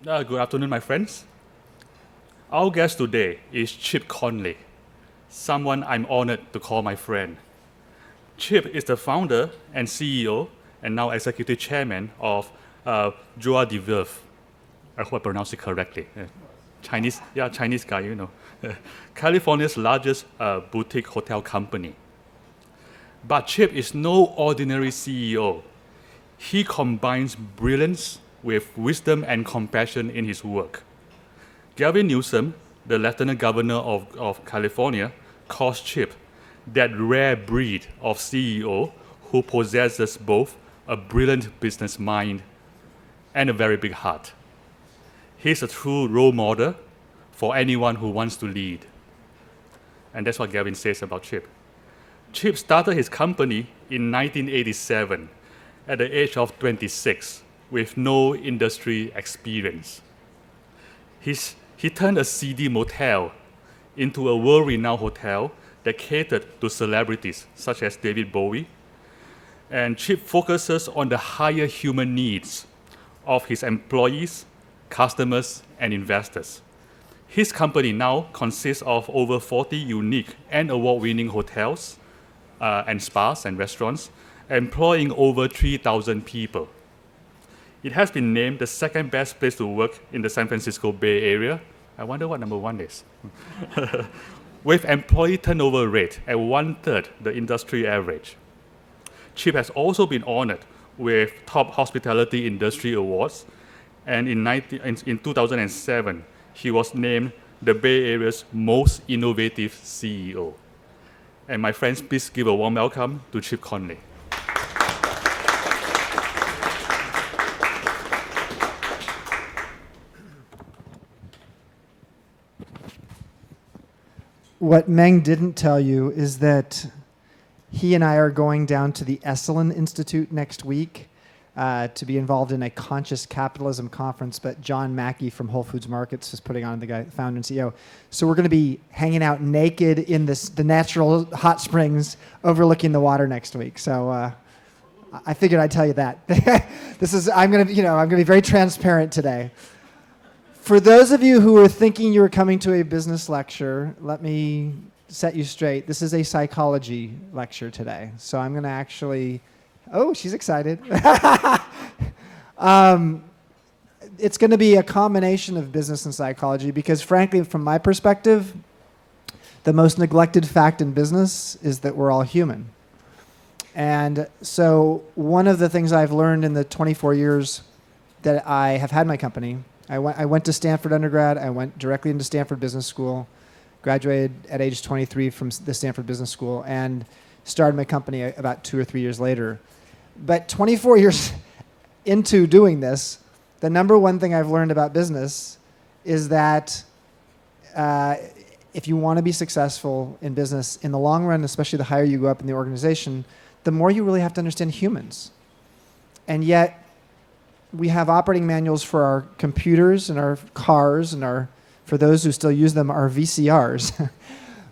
Good afternoon, my friends. Our guest today is Chip Conley, someone I'm honored to call my friend. Chip is the founder and CEO and now executive chairman of Joie de Vivre. I hope I pronounced it correctly. Chinese guy, you know. California's largest boutique hotel company. But Chip is no ordinary CEO. He combines brilliance with wisdom and compassion in his work. Gavin Newsom, the Lieutenant Governor of California, calls Chip that rare breed of CEO who possesses both a brilliant business mind and a very big heart. He's a true role model for anyone who wants to lead. And that's what Gavin says about Chip. Chip started his company in 1987 at the age of 26 with no industry experience. He turned a seedy motel into a world-renowned hotel that catered to celebrities such as David Bowie. And Chip focuses on the higher human needs of his employees, customers, and investors. His company now consists of over 40 unique and award-winning hotels and spas and restaurants, employing over 3,000 people. It has been named the second best place to work in the San Francisco Bay Area. I wonder what number one is. With employee turnover rate at 1/3 the industry average. Chip has also been honored with top hospitality industry awards, and in 2007, he was named the Bay Area's most innovative CEO. And my friends, please give a warm welcome to Chip Conley. What Meng didn't tell you is that he and I are going down to the Esalen Institute next week to be involved in a conscious capitalism conference, but John Mackey from Whole Foods Markets is putting on, the guy, founder and CEO. So we're going to be hanging out naked in the natural hot springs overlooking the water next week. So I figured I'd tell you that. I'm going to be very transparent today. For those of you who are thinking you were coming to a business lecture, let me set you straight. This is a psychology lecture today. So I'm going to actually... Oh, she's excited. It's going to be a combination of business and psychology because, frankly, from my perspective, the most neglected fact in business is that we're all human. And so one of the things I've learned in the 24 years that I have had my company, I went to Stanford undergrad. I went directly into Stanford Business School, graduated at age 23 from the Stanford Business School, and started my company about 2 or 3 years later. But 24 years into doing this, the number one thing I've learned about business is that if you want to be successful in business in the long run, especially the higher you go up in the organization, the more you really have to understand humans. And yet, we have operating manuals for our computers and our cars and for those who still use them, our VCRs.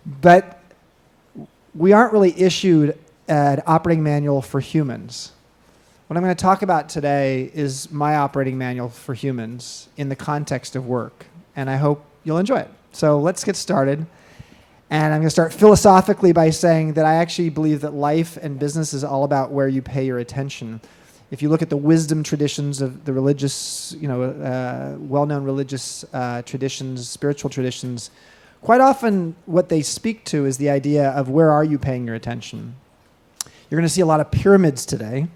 But we aren't really issued an operating manual for humans. What I'm going to talk about today is my operating manual for humans in the context of work, and I hope you'll enjoy it. So let's get started. And I'm going to start philosophically by saying that I actually believe that life and business is all about where you pay your attention. If you look at the wisdom traditions of the religious, well-known religious traditions, spiritual traditions, quite often what they speak to is the idea of where are you paying your attention. You're going to see a lot of pyramids today,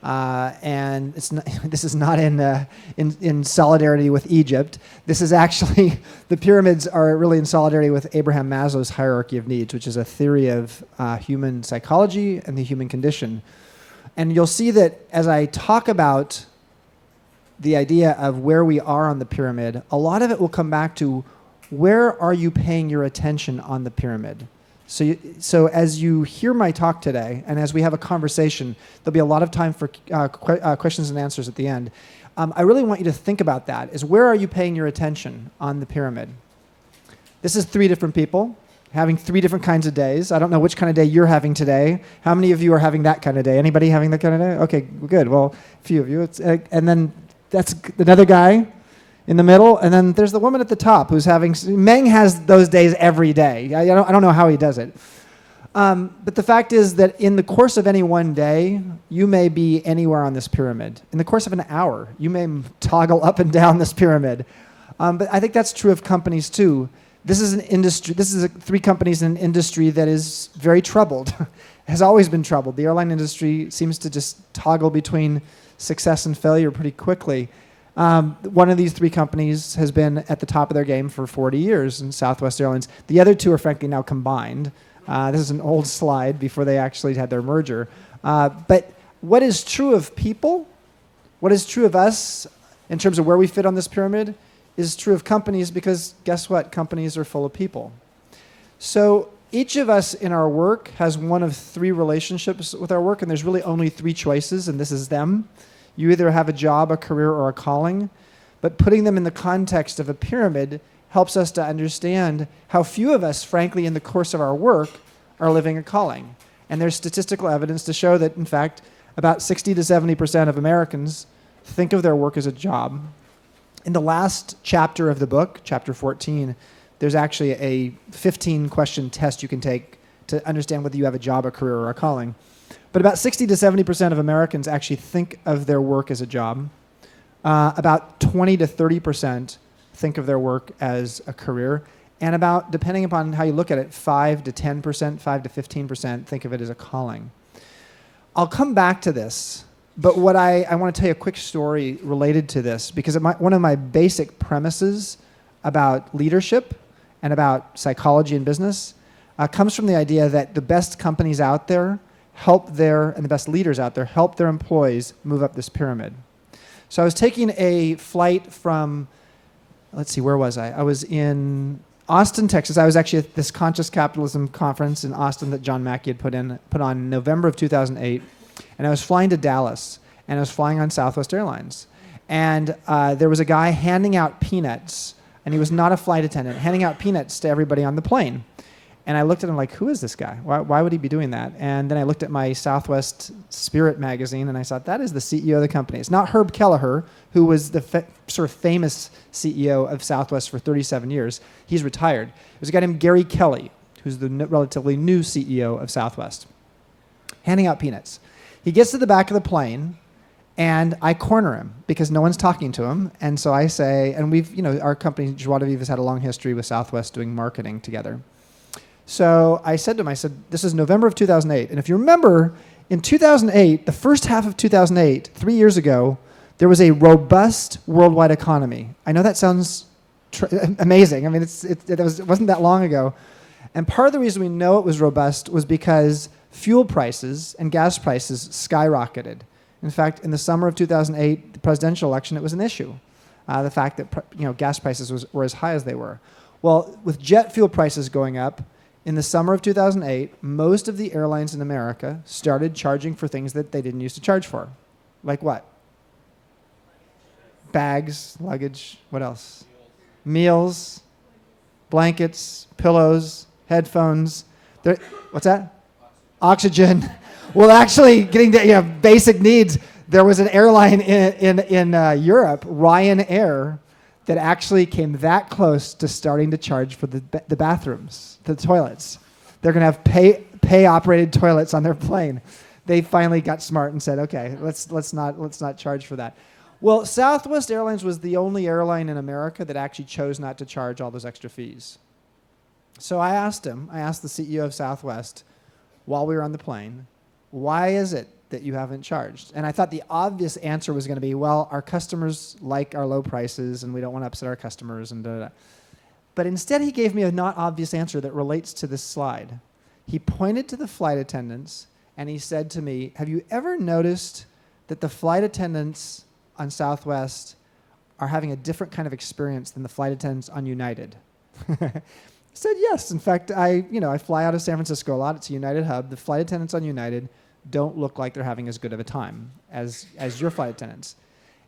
and this is not in solidarity with Egypt. This is actually, the pyramids are really in solidarity with Abraham Maslow's hierarchy of needs, which is a theory of human psychology and the human condition. And you'll see that as I talk about the idea of where we are on the pyramid, a lot of it will come back to where are you paying your attention on the pyramid? So as you hear my talk today, and as we have a conversation, there'll be a lot of time for questions and answers at the end. I really want you to think about that, is where are you paying your attention on the pyramid? This is 3 different people having 3 different kinds of days. I don't know which kind of day you're having today. How many of you are having that kind of day? Anybody having that kind of day? Okay, good. Well, a few of you. And then that's another guy in the middle, and then there's the woman at the top who's having, Meng has those days every day. I don't know how he does it. But the fact is that in the course of any one day, you may be anywhere on this pyramid. In the course of an hour, you may toggle up and down this pyramid. But I think that's true of companies too. This is an industry, three companies in an industry that is very troubled, has always been troubled. The airline industry seems to just toggle between success and failure pretty quickly. One of these three companies has been at the top of their game for 40 years in Southwest Airlines. The other two are frankly now combined. This is an old slide before they actually had their merger. But what is true of people, what is true of us in terms of where we fit on this pyramid is true of companies, because guess what? Companies are full of people. So each of us in our work has one of three relationships with our work, and there's really only three choices, and this is them. You either have a job, a career, or a calling, but putting them in the context of a pyramid helps us to understand how few of us, frankly, in the course of our work, are living a calling. And there's statistical evidence to show that, in fact, about 60 to 70% of Americans think of their work as a job. In the last chapter of the book, chapter 14, there's actually a 15-question test you can take to understand whether you have a job, a career, or a calling. But about 60 to 70% of Americans actually think of their work as a job. About 20 to 30% think of their work as a career. And about, depending upon how you look at it, 5 to 10%, 5 to 15% think of it as a calling. I'll come back to this, but what I want to tell you a quick story related to this, because one of my basic premises about leadership and about psychology and business comes from the idea that the best companies out there and the best leaders out there help their employees move up this pyramid. So I was taking a flight from, let's see, where was I? I was in Austin, Texas. I was actually at this Conscious Capitalism conference in Austin that John Mackey had put on in November of 2008. And I was flying to Dallas, and I was flying on Southwest Airlines. And there was a guy handing out peanuts, and he was not a flight attendant, handing out peanuts to everybody on the plane. And I looked at him like, who is this guy? Why would he be doing that? And then I looked at my Southwest Spirit magazine, and I thought, that is the CEO of the company. It's not Herb Kelleher, who was the sort of famous CEO of Southwest for 37 years. He's retired. There's a guy named Gary Kelly, who's the relatively new CEO of Southwest, handing out peanuts. He gets to the back of the plane, and I corner him because no one's talking to him. And so I say, and our company, Joie de Vivre, has had a long history with Southwest doing marketing together. So I said to him, this is November of 2008. And if you remember, in 2008, the first half of 2008, 3 years ago, there was a robust worldwide economy. I know that sounds amazing. I mean, it wasn't that long ago. And part of the reason we know it was robust was because fuel prices and gas prices skyrocketed. In fact, in the summer of 2008, the presidential election, it was an issue. The fact that gas prices were as high as they were. Well, with jet fuel prices going up, in the summer of 2008, most of the airlines in America started charging for things that they didn't used to charge for. Like what? Bags, luggage, what else? Meals, blankets, pillows, headphones. What's that? Oxygen. Well, actually, getting to basic needs, there was an airline in Europe, Ryanair, that actually came that close to starting to charge for the bathrooms, the toilets. They're going to have pay-operated toilets on their plane. They finally got smart and said, okay, let's not charge for that. Well, Southwest Airlines was the only airline in America that actually chose not to charge all those extra fees. So I asked the CEO of Southwest, while we were on the plane, why is it that you haven't charged? And I thought the obvious answer was going to be, well, our customers like our low prices and we don't want to upset our customers and da-da-da. But instead he gave me a not obvious answer that relates to this slide. He pointed to the flight attendants and he said to me, have you ever noticed that the flight attendants on Southwest are having a different kind of experience than the flight attendants on United? I said, yes. In fact, I fly out of San Francisco a lot. It's a United hub. The flight attendants on United don't look like they're having as good of a time as your flight attendants.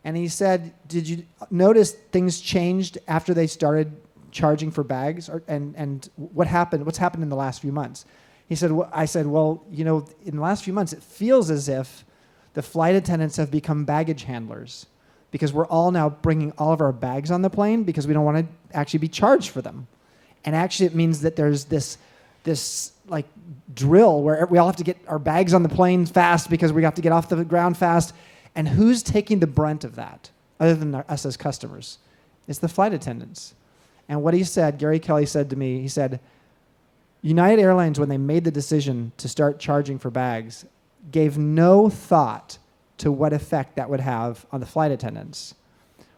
And he said, did you notice things changed after they started charging for bags? And what's happened in the last few months? He said, I said, well, in the last few months, it feels as if the flight attendants have become baggage handlers. because we're all now bringing all of our bags on the plane because we don't want to actually be charged for them. And actually it means that there's this like drill where we all have to get our bags on the plane fast because we have to get off the ground fast. And who's taking the brunt of that other than us as customers? It's the flight attendants. And what he said, Gary Kelly said to me, he said, United Airlines, when they made the decision to start charging for bags, gave no thought to what effect that would have on the flight attendants.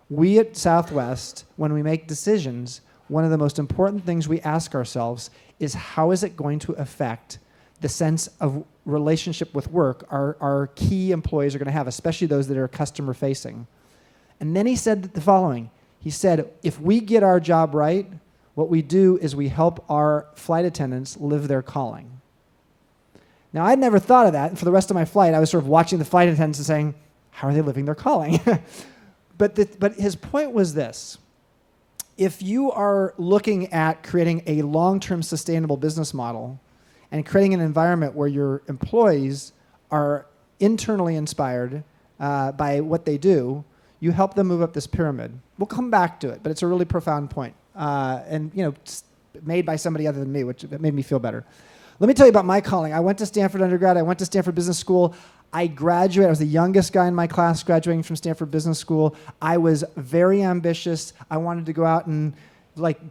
We at Southwest, when we make decisions, one of the most important things we ask ourselves is how is it going to affect the sense of relationship with work our key employees are going to have, especially those that are customer facing. And then he said the following. He said, if we get our job right, what we do is we help our flight attendants live their calling. Now, I'd never thought of that. And for the rest of my flight, I was sort of watching the flight attendants and saying, how are they living their calling? But his point was this. If you are looking at creating a long-term sustainable business model and creating an environment where your employees are internally inspired by what they do, you help them move up this pyramid. We'll come back to it, but it's a really profound point. And made by somebody other than me, which made me feel better. Let me tell you about my calling. I went to Stanford undergrad. I went to Stanford Business School. I graduated. I was the youngest guy in my class graduating from Stanford Business School. I was very ambitious. I wanted to go out and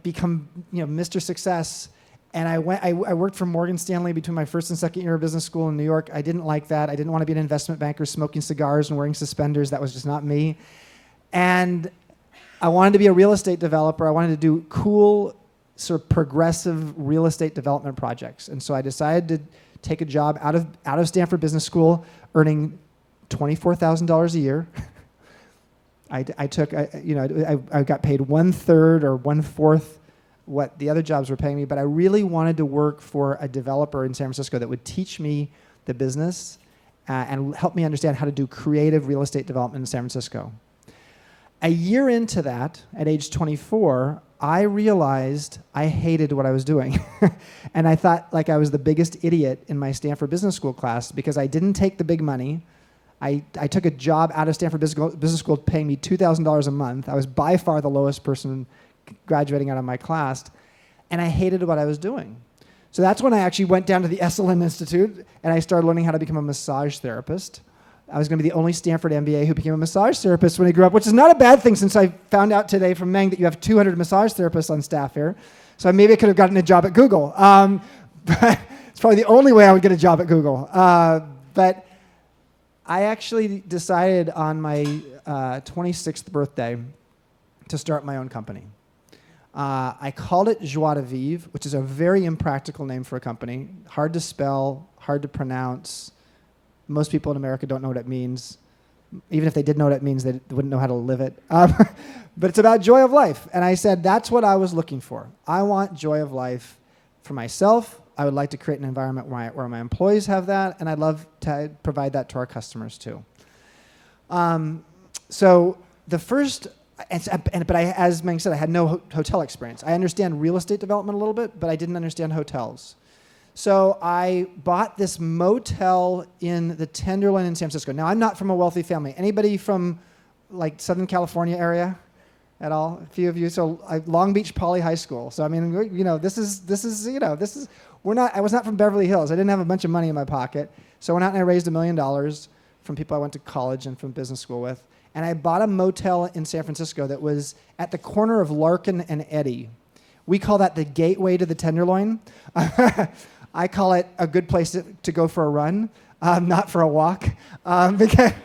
become Mr. Success. And I worked for Morgan Stanley between my first and second year of business school in New York. I didn't like that. I didn't want to be an investment banker smoking cigars and wearing suspenders. That was just not me. And I wanted to be a real estate developer. I wanted to do cool, sort of progressive real estate development projects. And so I decided to take a job out of Stanford Business School, earning $24,000 a year. I got paid 1/3 or 1/4 what the other jobs were paying me, but I really wanted to work for a developer in San Francisco that would teach me the business and help me understand how to do creative real estate development in San Francisco. A year into that, at age 24, I realized I hated what I was doing. And I thought like I was the biggest idiot in my Stanford Business School class because I didn't take the big money. I took a job out of Stanford Business School paying me $2,000 a month. I was by far the lowest person graduating out of my class. And I hated what I was doing. So that's when I actually went down to the Esalen Institute and I started learning how to become a massage therapist. I was going to be the only Stanford MBA who became a massage therapist when I grew up, which is not a bad thing since I found out today from Meng that you have 200 massage therapists on staff here. So maybe I could have gotten a job at Google. But it's probably the only way I would get a job at Google. But I actually decided on my 26th birthday to start my own company. I called it Joie de Vivre, which is a very impractical name for a company. Hard to spell, hard to pronounce. Most people in America don't know what it means. Even if they did know what it means, they wouldn't know how to live it. But it's about joy of life. And I said, that's what I was looking for. I want joy of life for myself. I would like to create an environment where my employees have that, and I'd love to provide that to our customers too. So the first, but as Meng said, I had no hotel experience. I understand real estate development a little bit, but I didn't understand hotels. So I bought this motel in the Tenderloin in San Francisco. Now, I'm not from a wealthy family. Anybody from like Southern California area at all? A few of you. So Long Beach Poly High School. So I mean, I was not from Beverly Hills. I didn't have a bunch of money in my pocket. So I went out and I raised $1 million from people I went to college and from business school with. And I bought a motel in San Francisco that was at the corner of Larkin and Eddy. We call that the gateway to the Tenderloin. I call it a good place to go for a run, not for a walk. But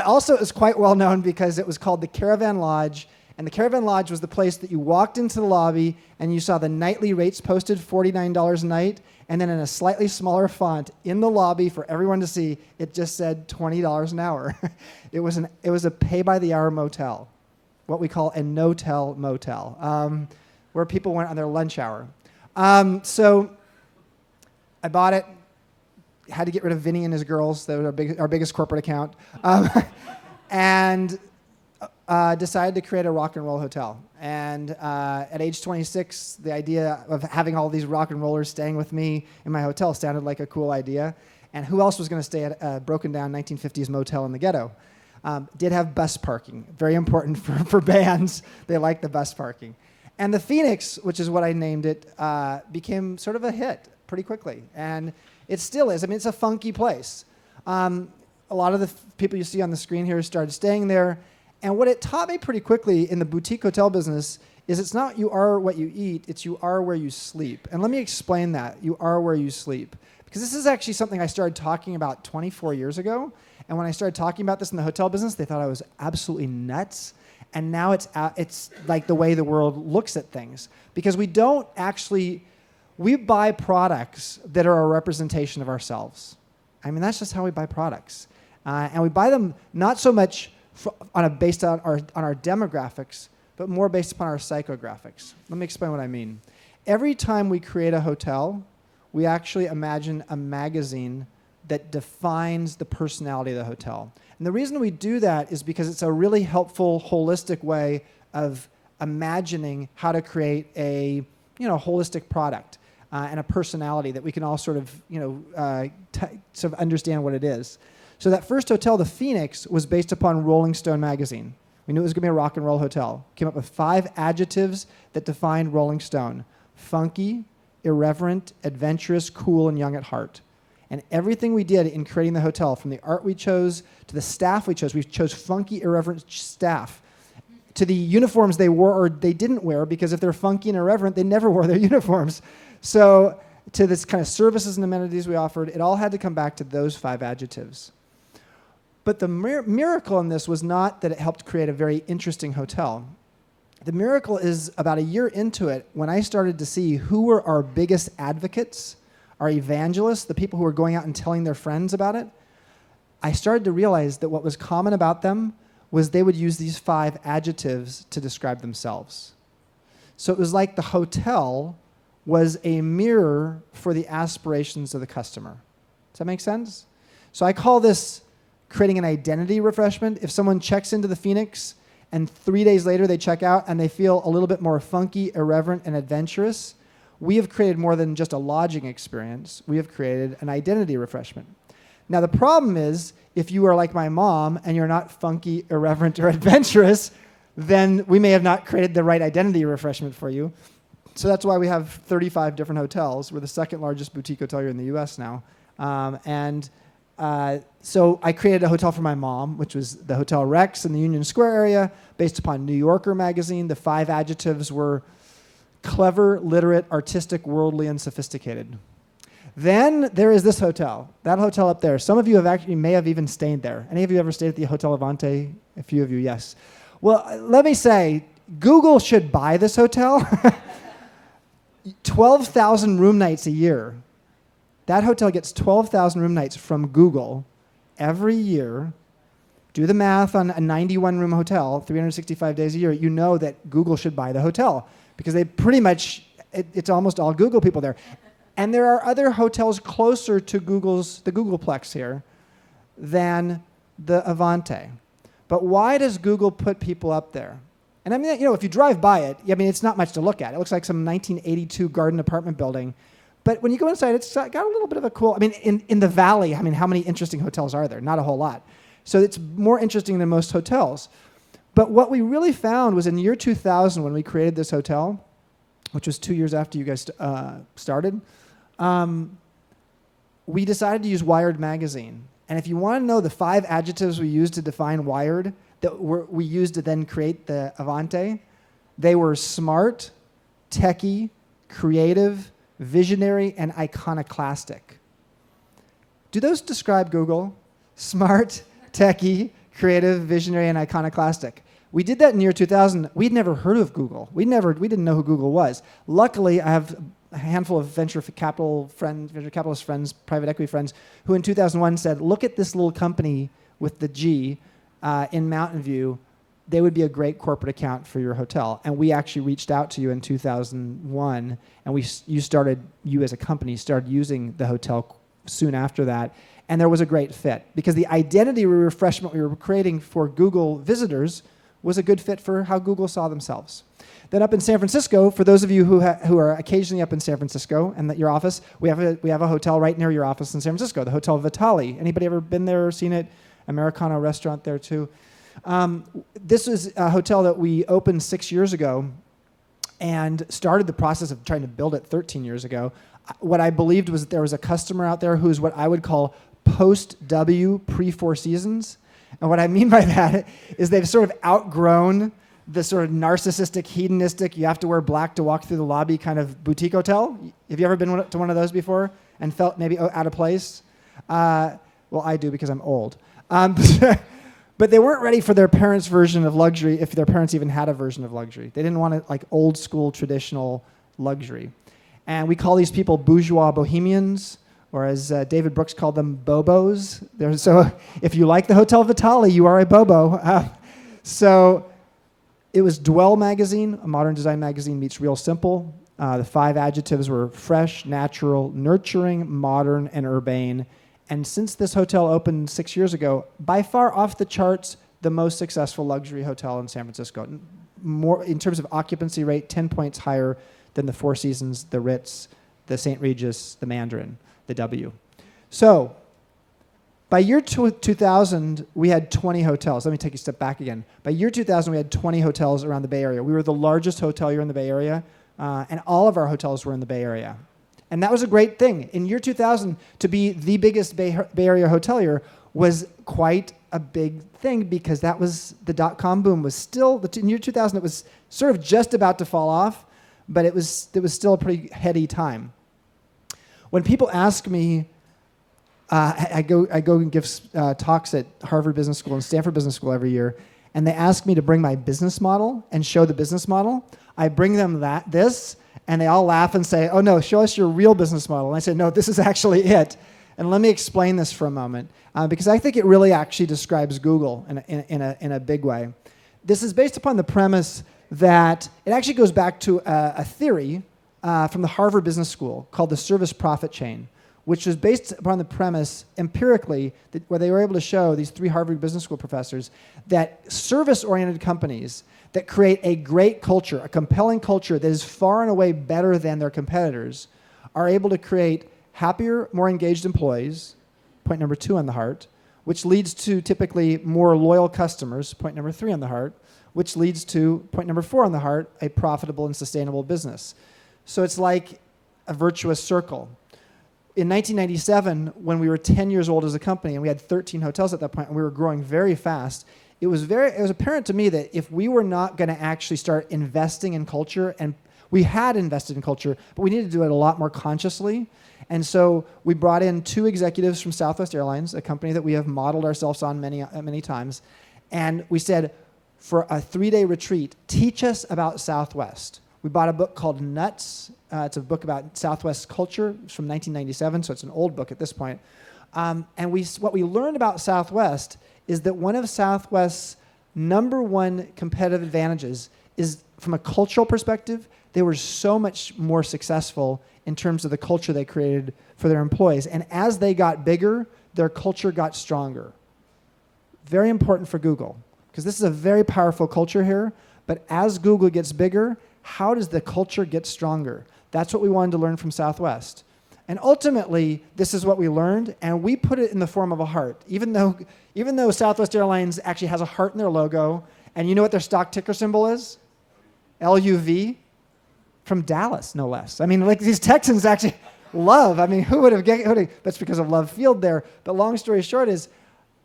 also it was quite well known because it was called the Caravan Lodge. And the Caravan Lodge was the place that you walked into the lobby and you saw the nightly rates posted, $49 a night. And then in a slightly smaller font in the lobby for everyone to see, it just said $20 an hour. It was a pay-by-the-hour motel, what we call a no-tell motel, where people went on their lunch hour. So I bought it, had to get rid of Vinny and his girls. That was our biggest corporate account. And decided to create a rock and roll hotel. And at age 26, the idea of having all these rock and rollers staying with me in my hotel sounded like a cool idea. And who else was going to stay at a broken down 1950s motel in the ghetto? Did have bus parking, very important for bands. They like the bus parking. And the Phoenix, which is what I named it, became sort of a hit pretty quickly. And it still is. I mean, it's a funky place. A lot of the people you see on the screen here started staying there. And what it taught me pretty quickly in the boutique hotel business is it's not you are what you eat, it's you are where you sleep. And let me explain that. You are where you sleep. Because this is actually something I started talking about 24 years ago. And when I started talking about this in the hotel business, they thought I was absolutely nuts. And now it's like the way the world looks at things. Because we buy products that are a representation of ourselves. I mean, that's just how we buy products. And we buy them not so much based on our demographics, but more based upon our psychographics. Let me explain what I mean. Every time we create a hotel, we actually imagine a magazine that defines the personality of the hotel. And the reason we do that is because it's a really helpful, holistic way of imagining how to create a holistic product and a personality that we can all sort of sort of understand what it is. So that first hotel, the Phoenix, was based upon Rolling Stone magazine. We knew it was going to be a rock and roll hotel. Came up with 5 adjectives that defined Rolling Stone: funky, irreverent, adventurous, cool, and young at heart. And everything we did in creating the hotel, from the art we chose to the staff we chose funky, irreverent staff, to the uniforms they wore or they didn't wear, because if they're funky and irreverent, they never wore their uniforms. So to this kind of services and amenities we offered, it all had to come back to those 5 adjectives. But the miracle in this was not that it helped create a very interesting hotel. The miracle is about a year into it, when I started to see who were our biggest advocates, our evangelists, the people who were going out and telling their friends about it, I started to realize that what was common about them was they would use these 5 adjectives to describe themselves. So it was like the hotel was a mirror for the aspirations of the customer. Does that make sense? So I call this creating an identity refreshment. If someone checks into the Phoenix and 3 days later they check out and they feel a little bit more funky, irreverent, and adventurous, we have created more than just a lodging experience. We have created an identity refreshment. Now, the problem is, if you are like my mom and you're not funky, irreverent, or adventurous, then we may have not created the right identity refreshment for you. So that's why we have 35 different hotels. We're the 2nd largest boutique hotelier in the US now. So I created a hotel for my mom, which was the Hotel Rex in the Union Square area, based upon New Yorker magazine. The 5 adjectives were clever, literate, artistic, worldly, and sophisticated. Then there is this hotel, that hotel up there. Some of you may have even stayed there. Any of you ever stayed at the Hotel Levante? A few of you, yes. Well, let me say, Google should buy this hotel. 12,000 room nights a year. That hotel gets 12,000 room nights from Google every year. Do the math on a 91-room hotel, 365 days a year. You know that Google should buy the hotel, because they pretty much, it's almost all Google people there. And there are other hotels closer to the Googleplex here than the Avante. But why does Google put people up there? And I mean, if you drive by it, it's not much to look at. It looks like some 1982 garden apartment building. But when you go inside, it's got a little bit of a cool, in the valley, how many interesting hotels are there? Not a whole lot. So it's more interesting than most hotels. But what we really found was in year 2000, when we created this hotel, which was 2 years after you guys started, we decided to use Wired magazine. And if you want to know the 5 adjectives we used to define Wired, that we used to then create the Avante, they were smart, techie, creative, visionary, and iconoclastic. Do those describe Google? Smart, techie, creative, visionary, and iconoclastic. We did that in year 2000. We'd never heard of Google. We didn't know who Google was. Luckily, I have a handful of venture capitalist friends, private equity friends, who in 2001 said, look at this little company with the G in Mountain View. They would be a great corporate account for your hotel. And we actually reached out to you in 2001, and you as a company started using the hotel soon after that. And there was a great fit, because the identity refreshment we were creating for Google visitors was a good fit for how Google saw themselves. Then up in San Francisco, for those of you who are occasionally up in San Francisco and at your office, we have a hotel right near your office in San Francisco, the Hotel Vitale. Anybody ever been there or seen it? Americano restaurant there too. This was a hotel that we opened 6 years ago and started the process of trying to build it 13 years ago. What I believed was that there was a customer out there who's what I would call post-W, pre-Four Seasons. And what I mean by that is they've sort of outgrown the sort of narcissistic, hedonistic, you have to wear black to walk through the lobby kind of boutique hotel. Have you ever been to one of those before and felt maybe out of place? Well, I do because I'm old. But they weren't ready for their parents' version of luxury, if their parents even had a version of luxury. They didn't want it like old school traditional luxury. And we call these people bourgeois bohemians, or as David Brooks called them, bobos. So if you like the Hotel Vitale, you are a bobo. So it was Dwell magazine, a modern design magazine, meets Real Simple. The 5 adjectives were fresh, natural, nurturing, modern, and urbane. And since this hotel opened 6 years ago, by far off the charts, the most successful luxury hotel in San Francisco. More in terms of occupancy rate, 10 points higher than the Four Seasons, the Ritz, the St. Regis, the Mandarin, the W. So by year 2000, we had 20 hotels. Let me take a step back again. By year 2000, we had 20 hotels around the Bay Area. We were the largest hotelier in the Bay Area, and all of our hotels were in the Bay Area. And that was a great thing. In year 2000, to be the biggest Bay Area hotelier was quite a big thing because that was the dot-com boom was still, in year 2000, it was sort of just about to fall off, but it was still a pretty heady time. When people ask me, I go and give talks at Harvard Business School and Stanford Business School every year, and they ask me to bring my business model and show the business model. I bring them this, and they all laugh and say, oh no, show us your real business model. And I say, no, this is actually it. And let me explain this for a moment, because I think it really actually describes Google in a big way. This is based upon the premise that it actually goes back to a theory from the Harvard Business School called the service profit chain, which was based upon the premise empirically where they were able to show, these 3 Harvard Business School professors, that service-oriented companies that create a great culture, a compelling culture that is far and away better than their competitors, are able to create happier, more engaged employees, point number 2 on the heart, which leads to typically more loyal customers, point number 3 on the heart, which leads to, point number 4 on the heart, a profitable and sustainable business. So it's like a virtuous circle. In 1997, when we were 10 years old as a company, and we had 13 hotels at that point, and we were growing very fast, it was apparent to me that if we were not going to actually start investing in culture, and we had invested in culture, but we needed to do it a lot more consciously. And so we brought in 2 executives from Southwest Airlines, a company that we have modeled ourselves on many times. And we said, for a 3-day retreat, teach us about Southwest. We bought a book called Nuts. It's a book about Southwest culture. It's from 1997, so it's an old book at this point. And what we learned about Southwest is that one of Southwest's number 1 competitive advantages is, from a cultural perspective, they were so much more successful in terms of the culture they created for their employees. And as they got bigger, their culture got stronger. Very important for Google, because this is a very powerful culture here. But as Google gets bigger, how does the culture get stronger? That's what we wanted to learn from Southwest. And ultimately, this is what we learned, and we put it in the form of a heart. Even though Southwest Airlines actually has a heart in their logo, and you know what their stock ticker symbol is? LUV, from Dallas, no less. I mean, like these Texans actually love. I mean, who would have? That's because of Love Field there. But long story short is,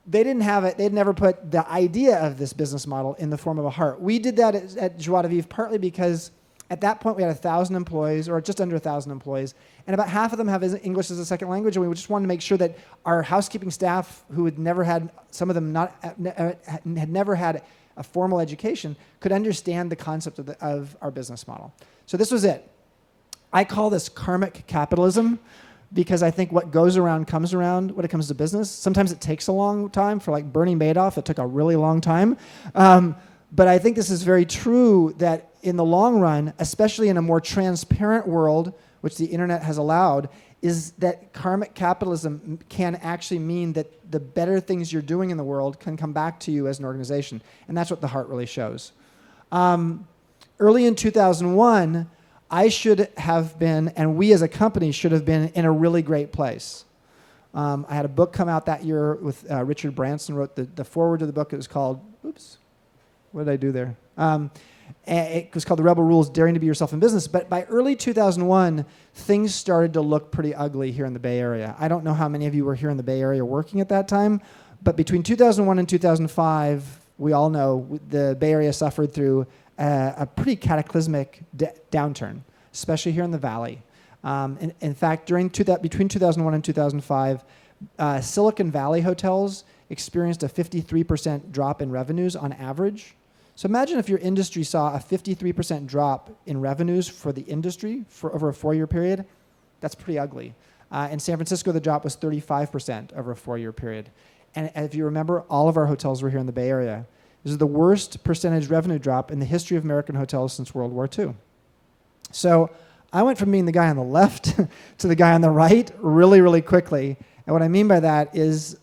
they didn't have it. They'd never put the idea of this business model in the form of a heart. We did that at Joie de Vivre partly because at that point we had 1,000 employees, or just under 1,000 employees, and about half of them have English as a second language, and we just wanted to make sure that our housekeeping staff, who had never had, some of them had never had a formal education, could understand the concept of our business model. So this was it. I call this karmic capitalism, because I think what goes around comes around when it comes to business. Sometimes it takes a long time. For like Bernie Madoff, it took a really long time. But I think this is very true that in the long run, especially in a more transparent world, which the internet has allowed, is that karmic capitalism can actually mean that the better things you're doing in the world can come back to you as an organization. And that's what the heart really shows. Early in 2001, I should have been, and we as a company should have been, in a really great place. I had a book come out that year with Richard Branson wrote the foreword to the book. It was called, oops, what did I do there? It was called The Rebel Rules, Daring to Be Yourself in Business. But by early 2001, things started to look pretty ugly here in the Bay Area. I don't know how many of you were here in the Bay Area working at that time, but between 2001 and 2005, we all know the Bay Area suffered through a pretty cataclysmic downturn, especially here in the Valley. In fact, between 2001 and 2005, Silicon Valley hotels experienced a 53% drop in revenues on average. So imagine if your industry saw a 53% drop in revenues for the industry for over a 4-year period. That's pretty ugly. In San Francisco, the drop was 35% over a 4-year period. And if you remember, all of our hotels were here in the Bay Area. This is the worst percentage revenue drop in the history of American hotels since World War II. So I went from being the guy on the left to the guy on the right really, really quickly. And what I mean by that is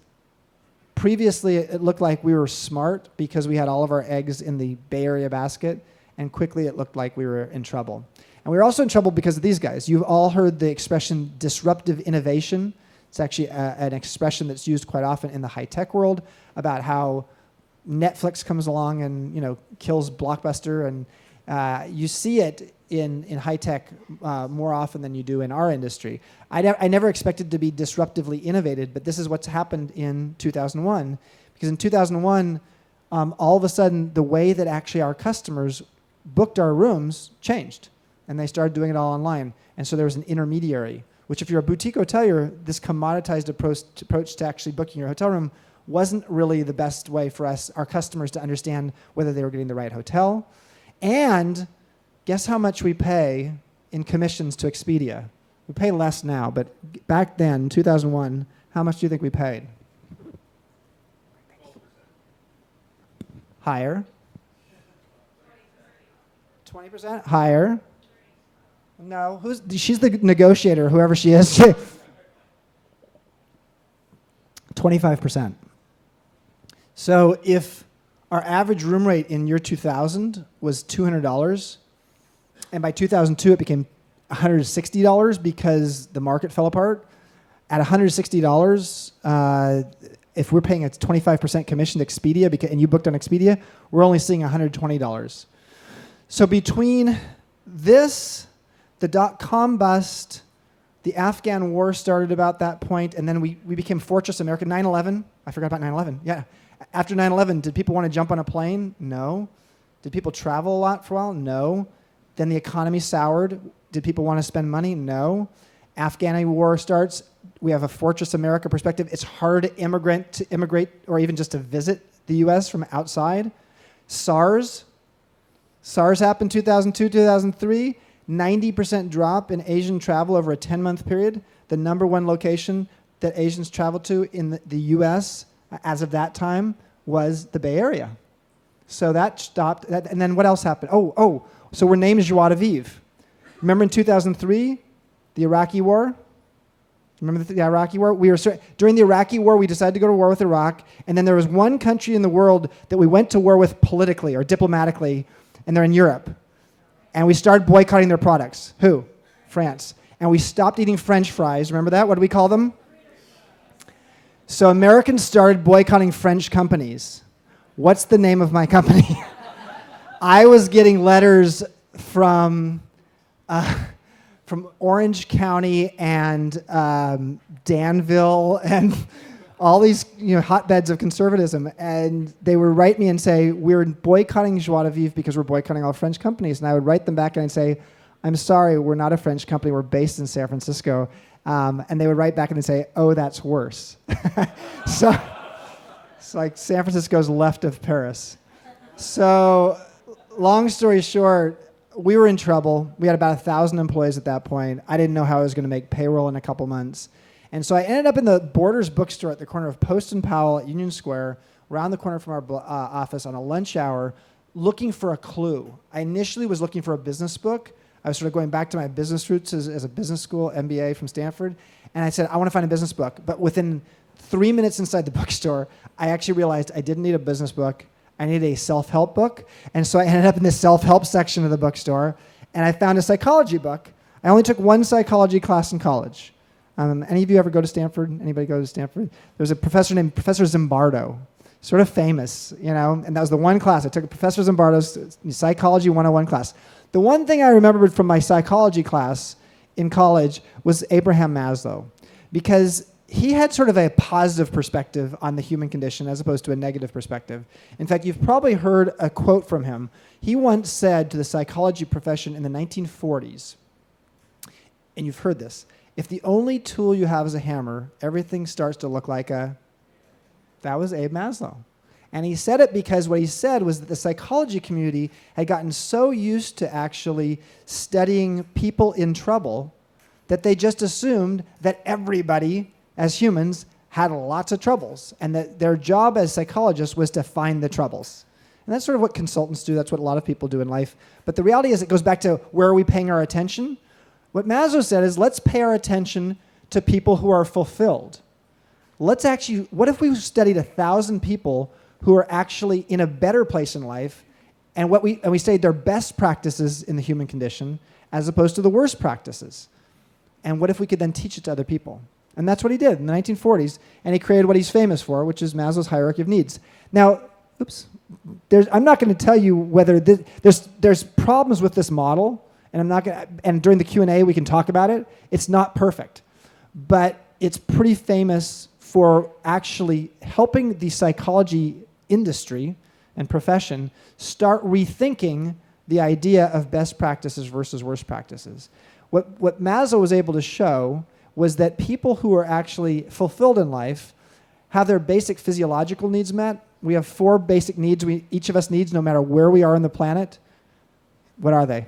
previously it looked like we were smart because we had all of our eggs in the Bay Area basket, and quickly it looked like we were in trouble. And we were also in trouble because of these guys. You've all heard the expression disruptive innovation. It's actually an expression that's used quite often in the high-tech world about how Netflix comes along and kills Blockbuster, and you see it in high tech more often than you do in our industry. I never expected to be disruptively innovated, but this is what's happened in 2001. Because in 2001, all of a sudden, the way that actually our customers booked our rooms changed, and they started doing it all online. And so there was an intermediary, which if you're a boutique hotelier, this commoditized approach to actually booking your hotel room wasn't really the best way for our customers to understand whether they were getting the right hotel. And guess how much we pay in commissions to Expedia? We pay less now, but back then, 2001, how much do you think we paid? 12%. Higher. 20%? Higher. No, she's the negotiator, whoever she is. 25%. So if our average room rate in year 2000 was $200, and by 2002 it became $160 because the market fell apart, at $160, if we're paying a 25% commission to Expedia and you booked on Expedia, we're only seeing $120. So between this, the dot-com bust, the Afghan war started about that point, and then we became Fortress America. 9/11, I forgot about 9/11, yeah. After 9/11, did people want to jump on a plane? No. Did people travel a lot for a while? No. Then the economy soured. Did people want to spend money? No. Afghan war starts. We have a Fortress America perspective. It's hard to immigrate or even just to visit the U.S. from outside. SARS happened 2002, 2003. 90% drop in Asian travel over a 10-month period. The number one location that Asians traveled to in the U.S. as of that time was the Bay Area. So that stopped. And then what else happened? So we're named Joie de Vivre. Remember in 2003, the Iraqi War? Remember the Iraqi War? During the Iraqi War, we decided to go to war with Iraq, and then there was one country in the world that we went to war with politically or diplomatically, and they're in Europe. And we started boycotting their products. Who? France. And we stopped eating French fries. Remember that? What do we call them? So Americans started boycotting French companies. What's the name of my company? I was getting letters from Orange County and Danville and all these hotbeds of conservatism, and they would write me and say, we're boycotting Joie de Vivre because we're boycotting all French companies. And I would write them back and I'd say, I'm sorry, we're not a French company, we're based in San Francisco. And they would write back and they'd say, oh, that's worse. So it's like San Francisco's left of Paris. So long story short, we were in trouble. We had about 1,000 employees at that point. I didn't know how I was going to make payroll in a couple months. And so I ended up in the Borders bookstore at the corner of Post and Powell at Union Square, around the corner from our office on a lunch hour, looking for a clue. I initially was looking for a business book. I was sort of going back to my business roots as a business school MBA from Stanford. And I said, I want to find a business book. But within 3 minutes inside the bookstore, I actually realized I didn't need a business book. I needed a self-help book. And so I ended up in the self-help section of the bookstore. And I found a psychology book. I only took one psychology class in college. Any of you ever go to Stanford? Anybody go to Stanford? There's a professor named Professor Zimbardo, sort of famous, and that was the one class. I took a Professor Zimbardo's Psychology 101 class. The one thing I remembered from my psychology class in college was Abraham Moslow, because he had sort of a positive perspective on the human condition as opposed to a negative perspective. In fact, you've probably heard a quote from him. He once said to the psychology profession in the 1940s, and you've heard this, if the only tool you have is a hammer, everything starts to look like a... That was Abe Maslow. And he said it because what he said was that the psychology community had gotten so used to actually studying people in trouble that they just assumed that everybody, as humans, had lots of troubles, and that their job as psychologists was to find the troubles. And that's sort of what consultants do. That's what a lot of people do in life. But the reality is it goes back to where are we paying our attention? What Maslow said is let's pay our attention to people who are fulfilled. What if we studied 1,000 people who are actually in a better place in life, and we studied their best practices in the human condition as opposed to the worst practices? And what if we could then teach it to other people? And that's what he did in the 1940s, and he created what he's famous for, which is Maslow's hierarchy of needs. Now, I'm not going to tell you whether there's problems with this model, and during the Q&A we can talk about it. It's not perfect, but it's pretty famous for actually helping the psychology industry and profession start rethinking the idea of best practices versus worst practices. What Maslow was able to show was that people who are actually fulfilled in life have their basic physiological needs met. We have 4 basic needs each of us needs no matter where we are on the planet. What are they?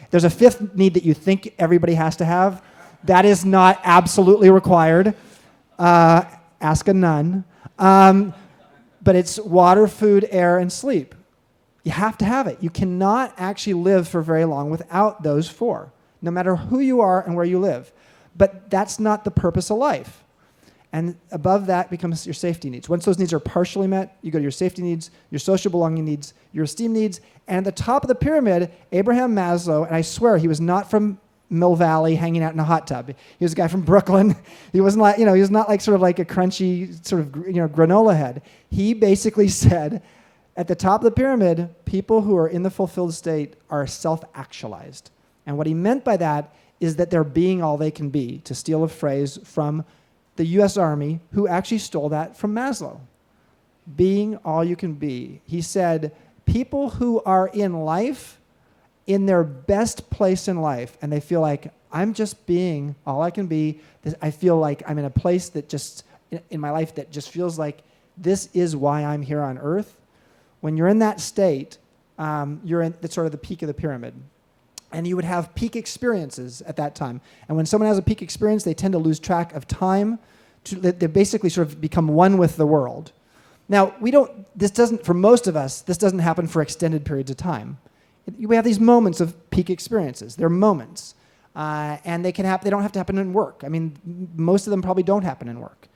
There's a 5th need that you think everybody has to have. That is not absolutely required. Ask a nun. But it's water, food, air, and sleep. You have to have it. You cannot actually live for very long without those 4, no matter who you are and where you live. But that's not the purpose of life. And above that becomes your safety needs. Once those needs are partially met, you go to your safety needs, your social belonging needs, your esteem needs, and at the top of the pyramid, Abraham Moslow, and I swear he was not from Mill Valley hanging out in a hot tub. He was a guy from Brooklyn. He wasn't like, he was not like sort of like a crunchy sort of, granola head. He basically said, at the top of the pyramid, people who are in the fulfilled state are self-actualized. And what he meant by that is that they're being all they can be, to steal a phrase from the U.S. Army, who actually stole that from Maslow. Being all you can be. He said, people who are in life, in their best place in life, and they feel like, I'm just being all I can be. I feel like I'm in a place that just, in my life, that just feels like this is why I'm here on earth. When you're in that state, you're at sort of the peak of the pyramid. And you would have peak experiences at that time. And when someone has a peak experience, they tend to lose track of time. They basically sort of become one with the world. Now, for most of us, this doesn't happen for extended periods of time. We have these moments of peak experiences. They're moments. And they don't have to happen in work. I mean, most of them probably don't happen in work.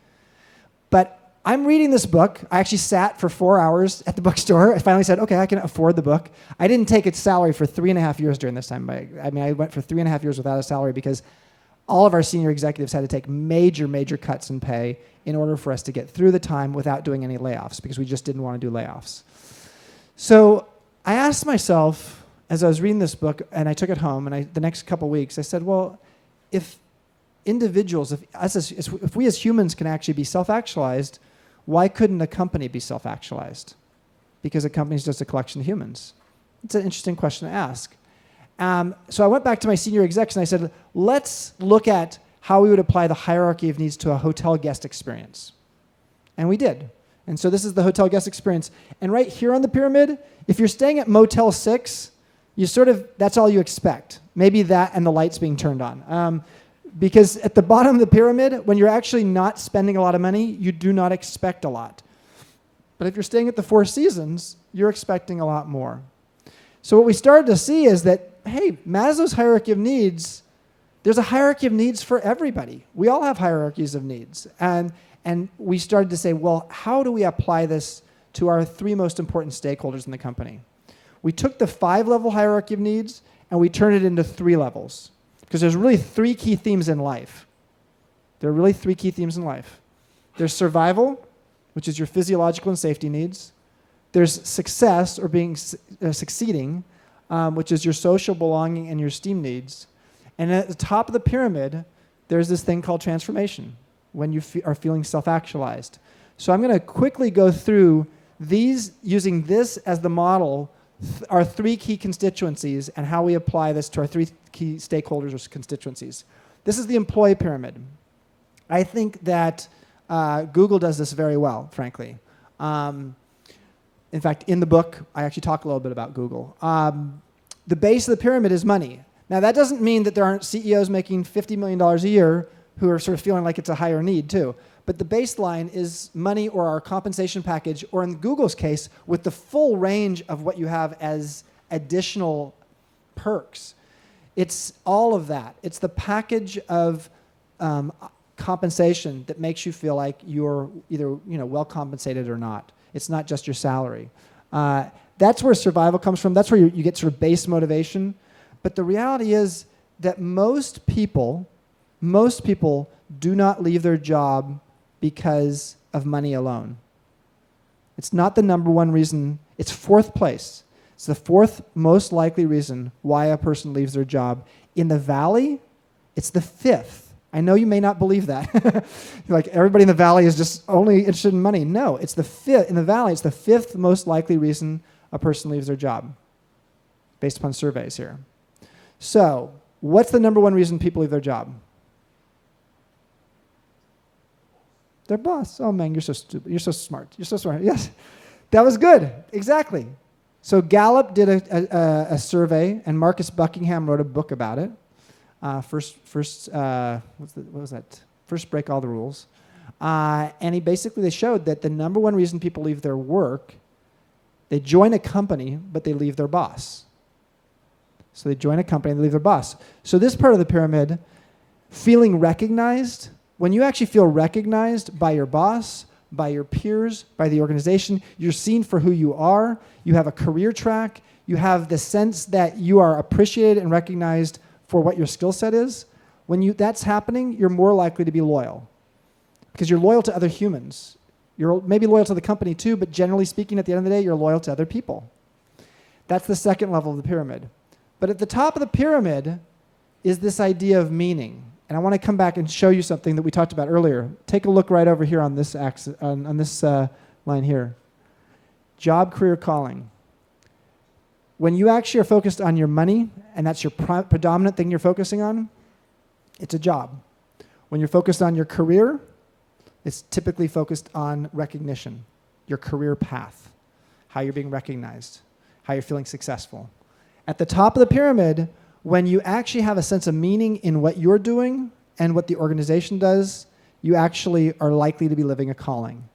But I'm reading this book. I actually sat for 4 hours at the bookstore. I finally said, okay, I can afford the book. I didn't take its salary for 3.5 years during this time. I went for 3.5 years without a salary because all of our senior executives had to take major, major cuts in pay in order for us to get through the time without doing any layoffs, because we just didn't want to do layoffs. So I asked myself, as I was reading this book, and I took it home, and the next couple weeks, I said, well, if individuals, if we as humans can actually be self-actualized, why couldn't a company be self-actualized? Because a company is just a collection of humans. It's an interesting question to ask. So I went back to my senior execs and I said, let's look at how we would apply the hierarchy of needs to a hotel guest experience. And we did. And so this is the hotel guest experience. And right here on the pyramid, if you're staying at Motel 6, that's all you expect. Maybe that and the lights being turned on. Because at the bottom of the pyramid, when you're actually not spending a lot of money, you do not expect a lot. But if you're staying at the Four Seasons, you're expecting a lot more. So what we started to see is that, hey, Maslow's hierarchy of needs, there's a hierarchy of needs for everybody. We all have hierarchies of needs. And we started to say, well, how do we apply this to our 3 most important stakeholders in the company? We took the 5-level hierarchy of needs and we turned it into 3 levels. Because there's really 3 key themes in life. There are really three key themes in life. There's survival, which is your physiological and safety needs. There's success, or succeeding, which is your social belonging and your esteem needs. And at the top of the pyramid, there's this thing called transformation, when you are feeling self-actualized. So I'm going to quickly go through these, using this as the model, our three key constituencies, and how we apply this to our three key stakeholders or constituencies. This is the employee pyramid. I think that Google does this very well, frankly. In fact, in the book, I actually talk a little bit about Google. The base of the pyramid is money. Now, that doesn't mean that there aren't CEOs making $50 million a year who are sort of feeling like it's a higher need, too. But the baseline is money, or our compensation package, or in Google's case, with the full range of what you have as additional perks. It's all of that. It's the package of compensation that makes you feel like you're either well compensated or not. It's not just your salary. That's where survival comes from. That's where you get sort of base motivation. But the reality is that most people do not leave their job because of money alone. It's not the number one reason. It's fourth place. It's the fourth most likely reason why a person leaves their job. In the Valley, it's the fifth. I know you may not believe that. Like everybody in the Valley is just only interested in money. No, it's the fifth. In the Valley, it's the fifth most likely reason a person leaves their job, based upon surveys here. So, what's the number one reason people leave their job? Their boss. Oh man, you're so stupid. You're so smart. You're so smart. Yes, that was good. Exactly. So Gallup did a survey, and Marcus Buckingham wrote a book about it. First break all the rules. And they showed that the number one reason people leave their work, they join a company, but they leave their boss. So they join a company and they leave their boss. So this part of the pyramid, feeling recognized, when you actually feel recognized by your boss, by your peers, by the organization, you're seen for who you are, you have a career track, you have the sense that you are appreciated and recognized for what your skill set is. When that's happening, you're more likely to be loyal because you're loyal to other humans. You're maybe loyal to the company too, but generally speaking, at the end of the day, you're loyal to other people. That's the second level of the pyramid. But at the top of the pyramid is this idea of meaning. And I want to come back and show you something that we talked about earlier. Take a look right over here on this axis, on this line here. Job, career, calling. When you actually are focused on your money, and that's your predominant thing you're focusing on, it's a job. When you're focused on your career, it's typically focused on recognition, your career path, how you're being recognized, how you're feeling successful. At the top of the pyramid, when you actually have a sense of meaning in what you're doing and what the organization does, you actually are likely to be living a calling.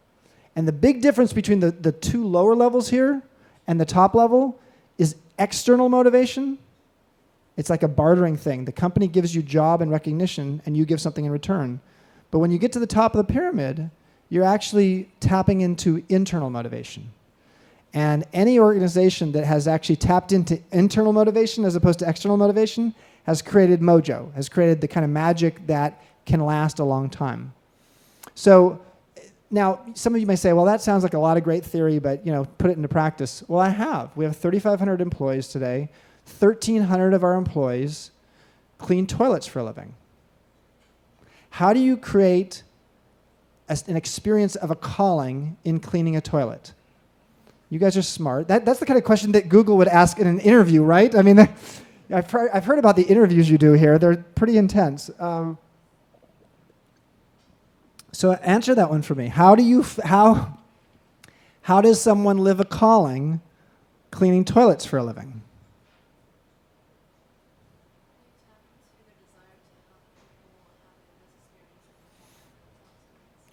And the big difference between the two lower levels here and the top level is external motivation. It's like a bartering thing. The company gives you job and recognition, and you give something in return. But when you get to the top of the pyramid, you're actually tapping into internal motivation. And any organization that has actually tapped into internal motivation as opposed to external motivation has created Mojo, has created the kind of magic that can last a long time. So now, some of you may say, well, that sounds like a lot of great theory, but put it into practice. Well, I have. We have 3,500 employees today. 1,300 of our employees clean toilets for a living. How do you create an experience of a calling in cleaning a toilet? You guys are smart. That's the kind of question that Google would ask in an interview, right? I mean, I've heard about the interviews you do here. They're pretty intense. So answer that one for me. How does someone live a calling cleaning toilets for a living?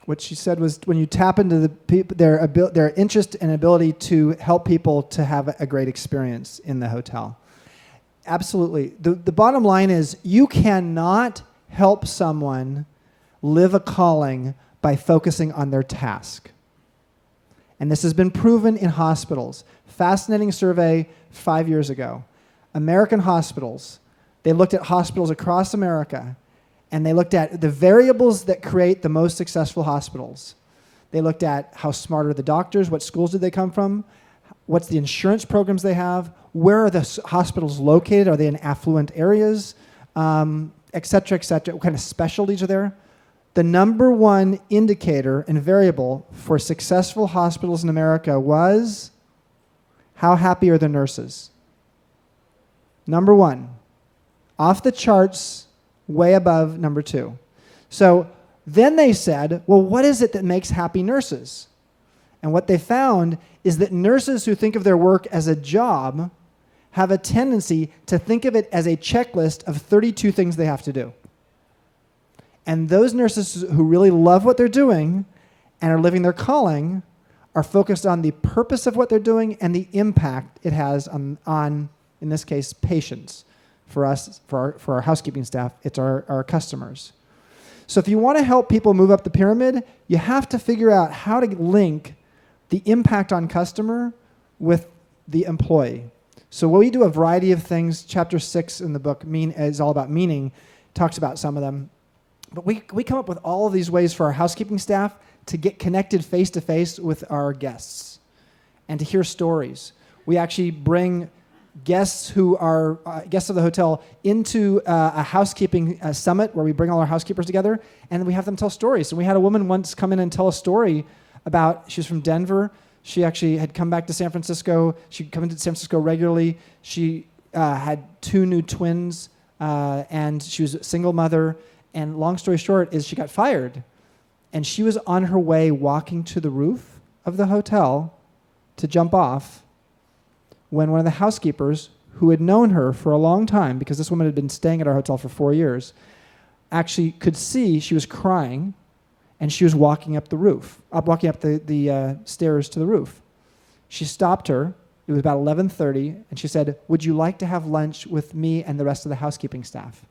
What she said was when you tap into the people, their interest and ability to help people to have a great experience in the hotel. Absolutely. The bottom line is you cannot help someone live a calling by focusing on their task. And this has been proven in hospitals. Fascinating survey 5 years ago. American hospitals, they looked at hospitals across America, And they looked at the variables that create the most successful hospitals. They looked at how smart are the doctors, what schools did they come from, what's the insurance programs they have, where are the hospitals located, are they in affluent areas, et cetera, what kind of specialties are there. The number one indicator and variable for successful hospitals in America was how happy are the nurses? Number one, off the charts, way above number two. So then they said, well, what is it that makes happy nurses? And what they found is that nurses who think of their work as a job have a tendency to think of it as a checklist of 32 things they have to do. And those nurses who really love what they're doing and are living their calling are focused on the purpose of what they're doing and the impact it has on in this case, patients. For us, for our housekeeping staff, it's our customers. So if you want to help people move up the pyramid, you have to figure out how to link the impact on customer with the employee. So we do a variety of things. Chapter 6 in the book is all about meaning, talks about some of them. But we come up with all of these ways for our housekeeping staff to get connected face-to-face with our guests and to hear stories. We actually bring guests who are guests of the hotel into a housekeeping summit where we bring all our housekeepers together and we have them tell stories. So we had a woman once come in and tell a story about, she was from Denver. She actually had come back to San Francisco. She'd come into San Francisco regularly. She had 2 new twins and she was a single mother. And long story short is she got fired. And she was on her way walking to the roof of the hotel to jump off when one of the housekeepers, who had known her for a long time, because this woman had been staying at our hotel for 4 years, actually could see she was crying, and she was walking up the roof, walking up the stairs to the roof. She stopped her. It was about 11:30, and she said, "Would you like to have lunch with me and the rest of the housekeeping staff?"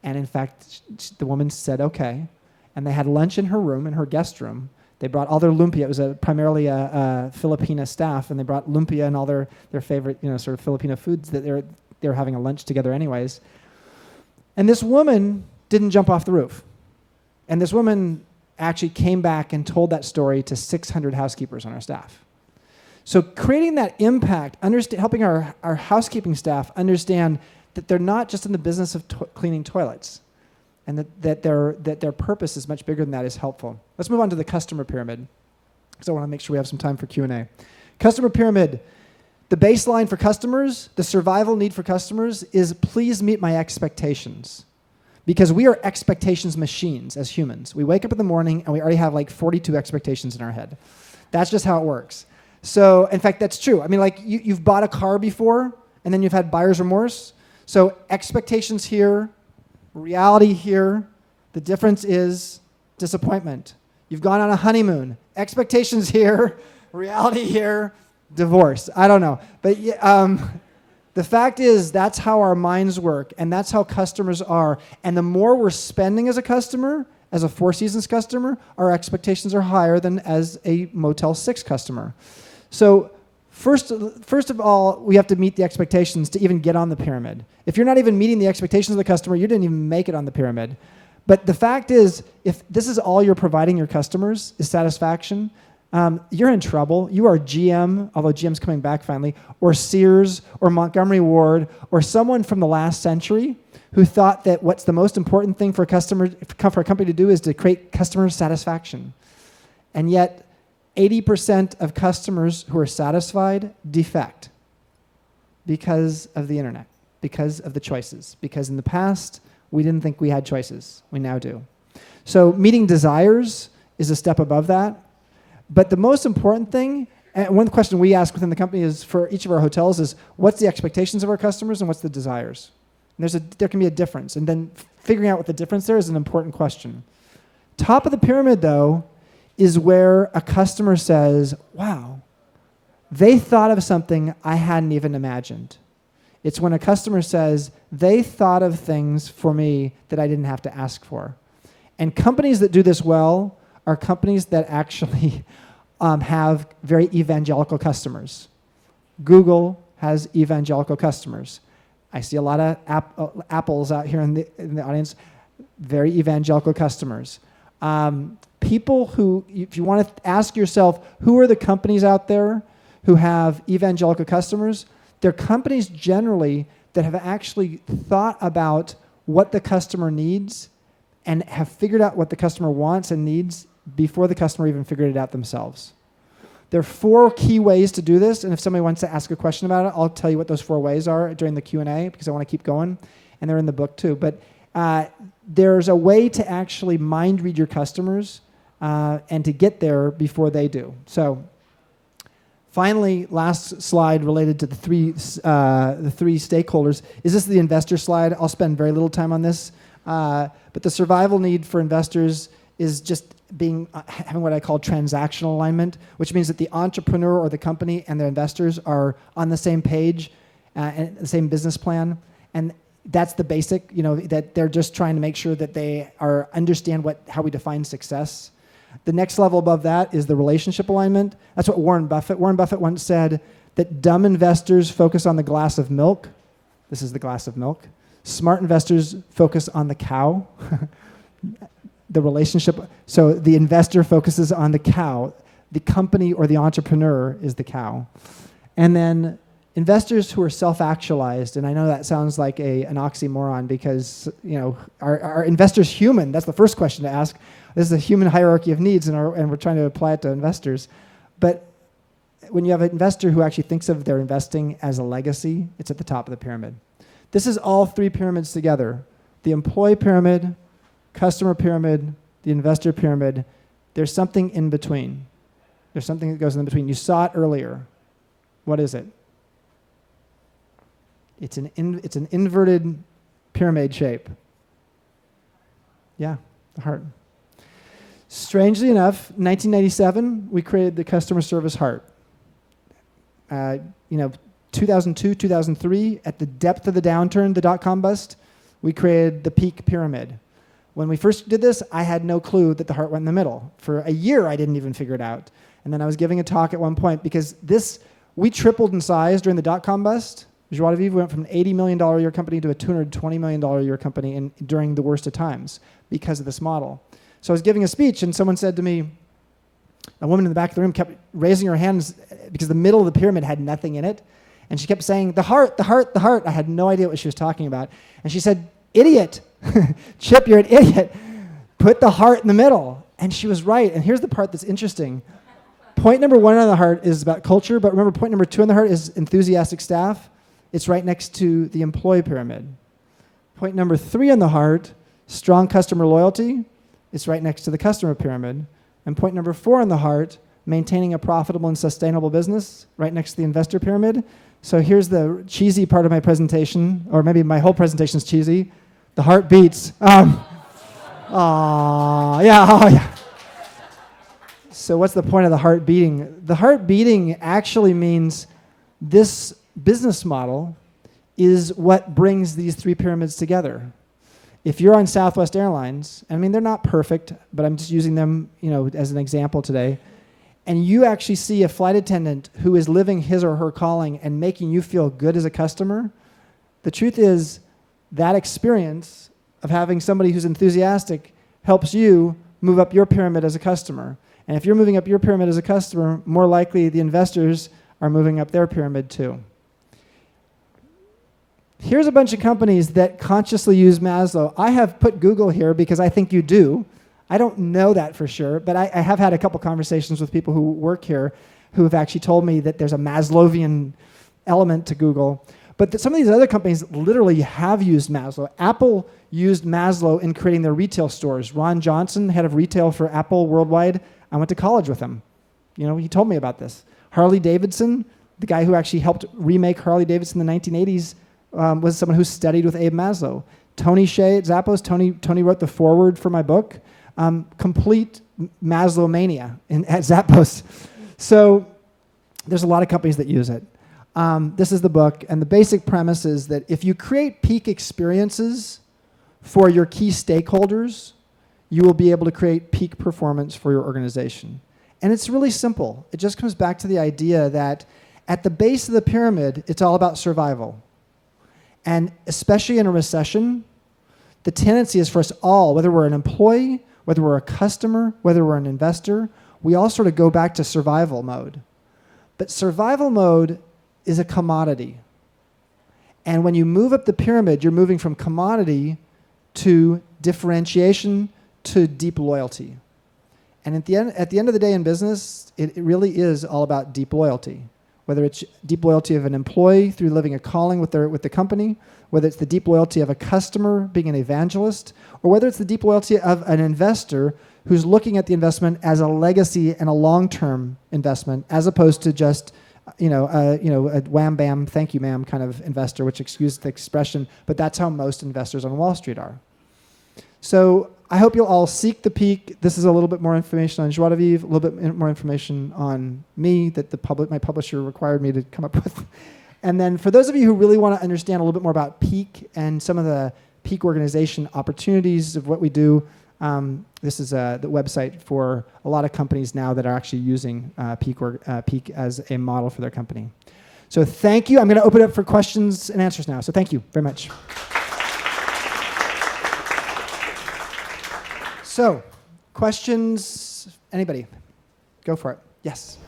And in fact, the woman said, "Okay." And they had lunch in her room, in her guest room. They brought all their lumpia. It was primarily a Filipina staff, and they brought lumpia and all their favorite, sort of Filipino foods that they were having a lunch together anyways. And this woman didn't jump off the roof. And this woman actually came back and told that story to 600 housekeepers on our staff. So creating that impact, helping our housekeeping staff understand that they're not just in the business of cleaning toilets, and that their purpose is much bigger than that is helpful. Let's move on to the customer pyramid, because I want to make sure we have some time for Q&A. Customer pyramid, the baseline for customers, the survival need for customers is please meet my expectations. Because we are expectations machines as humans. We wake up in the morning and we already have like 42 expectations in our head. That's just how it works. So, in fact, that's true. I mean, like you've bought a car before and then you've had buyer's remorse. So expectations here, reality here, the difference is disappointment. You've gone on a honeymoon. Expectations here, reality here, divorce. I don't know. But the fact is that's how our minds work, and that's how customers are. And the more we're spending as a customer, as a Four Seasons customer, our expectations are higher than as a Motel 6 customer. So first of all, we have to meet the expectations to even get on the pyramid. If you're not even meeting the expectations of the customer, you didn't even make it on the pyramid. But the fact is, if this is all you're providing your customers is satisfaction, you're in trouble. You are GM, although GM's coming back finally, or Sears, or Montgomery Ward, or someone from the last century who thought that what's the most important thing for a company to do is to create customer satisfaction. And yet, 80% of customers who are satisfied defect because of the internet, because of the choices. Because in the past, we didn't think we had choices. We now do. So meeting desires is a step above that. But the most important thing, and one question we ask within the company is for each of our hotels is, what's the expectations of our customers and what's the desires? And there can be a difference. And then figuring out what the difference there is an important question. Top of the pyramid, though, is where a customer says, wow, they thought of something I hadn't even imagined. It's when a customer says, they thought of things for me that I didn't have to ask for. And companies that do this well are companies that actually have very evangelical customers. Google has evangelical customers. I see a lot of apples out here in the audience, very evangelical customers. People who, if you want to ask yourself, who are the companies out there who have evangelical customers? They're companies generally that have actually thought about what the customer needs and have figured out what the customer wants and needs before the customer even figured it out themselves. There are 4 key ways to do this, and if somebody wants to ask a question about it, I'll tell you what those 4 ways are during the Q&A because I want to keep going, and they're in the book too. But there's a way to actually mind read your customers and to get there before they do. So finally, last slide related to the three stakeholders. Is this the investor slide? I'll spend very little time on this. But the survival need for investors is just having what I call transactional alignment, which means that the entrepreneur or the company and their investors are on the same page and the same business plan. And that's the basic, that they're just trying to make sure that they understand how we define success. The next level above that is the relationship alignment. That's what Warren Buffett once said, that dumb investors focus on the glass of milk. This is the glass of milk. Smart investors focus on the cow. The relationship. So the investor focuses on the cow. The company or the entrepreneur is the cow. And then investors who are self-actualized, and I know that sounds like an oxymoron because, are investors human? That's the first question to ask. This is a human hierarchy of needs, and we're trying to apply it to investors. But when you have an investor who actually thinks of their investing as a legacy, it's at the top of the pyramid. This is all 3 pyramids together. The employee pyramid, customer pyramid, the investor pyramid. There's something in between. There's something that goes in between. You saw it earlier. What is it? It's an inverted pyramid shape. Yeah, the heart. Strangely enough, 1997, we created the customer service heart. 2002, 2003, at the depth of the downturn, the dot-com bust, we created the peak pyramid. When we first did this, I had no clue that the heart went in the middle. For a year, I didn't even figure it out. And then I was giving a talk at one point because we tripled in size during the dot-com bust. Joie de Vivre went from an $80 million a year company to a $220 million a year company during the worst of times because of this model. So I was giving a speech, and someone said to me, a woman in the back of the room kept raising her hands because the middle of the pyramid had nothing in it. And she kept saying, the heart, the heart, the heart. I had no idea what she was talking about. And she said, idiot. Chip, you're an idiot. Put the heart in the middle. And she was right. And here's the part that's interesting. Point number 1 on the heart is about culture, but remember point number 2 on the heart is enthusiastic staff. It's right next to the employee pyramid. Point number 3 on the heart, strong customer loyalty. It's right next to the customer pyramid. And point number 4 on the heart, maintaining a profitable and sustainable business, right next to the investor pyramid. So here's the cheesy part of my presentation, or maybe my whole presentation is cheesy. The heart beats. Yeah. So what's the point of the heart beating? The heart beating actually means this business model is what brings these 3 pyramids together. If you're on Southwest Airlines, they're not perfect, but I'm just using them, as an example today, and you actually see a flight attendant who is living his or her calling and making you feel good as a customer, the truth is that experience of having somebody who's enthusiastic helps you move up your pyramid as a customer. And if you're moving up your pyramid as a customer, more likely the investors are moving up their pyramid too. Here's a bunch of companies that consciously use Maslow. I have put Google here because I think you do. I don't know that for sure, but I have had a couple conversations with people who work here who have actually told me that there's a Maslowian element to Google. But some of these other companies literally have used Maslow. Apple used Maslow in creating their retail stores. Ron Johnson, head of retail for Apple worldwide, I went to college with him. He told me about this. Harley Davidson, the guy who actually helped remake Harley Davidson in the 1980s, was someone who studied with Abe Maslow. Tony Hsieh at Zappos, Tony wrote the foreword for my book. Complete Maslow mania at Zappos. So there's a lot of companies that use it. This is the book, and the basic premise is that if you create peak experiences for your key stakeholders, you will be able to create peak performance for your organization. And it's really simple. It just comes back to the idea that at the base of the pyramid, it's all about survival. And especially in a recession, the tendency is for us all, whether we're an employee, whether we're a customer, whether we're an investor, we all sort of go back to survival mode. But survival mode is a commodity. And when you move up the pyramid, you're moving from commodity to differentiation to deep loyalty. And at the end of the day in business, it really is all about deep loyalty. Whether it's deep loyalty of an employee through living a calling with the company, whether it's the deep loyalty of a customer being an evangelist, or whether it's the deep loyalty of an investor who's looking at the investment as a legacy and a long-term investment, as opposed to just a wham bam, thank you ma'am kind of investor, which excuse the expression, but that's how most investors on Wall Street are. So I hope you'll all seek the peak. This is a little bit more information on Joie de Vivre, a little bit more information on me that my publisher required me to come up with. And then for those of you who really want to understand a little bit more about peak and some of the peak organization opportunities of what we do, this is the website for a lot of companies now that are actually using peak as a model for their company. So thank you. I'm going to open it up for questions and answers now. So thank you very much. So, questions? Anybody? Go for it. Yes.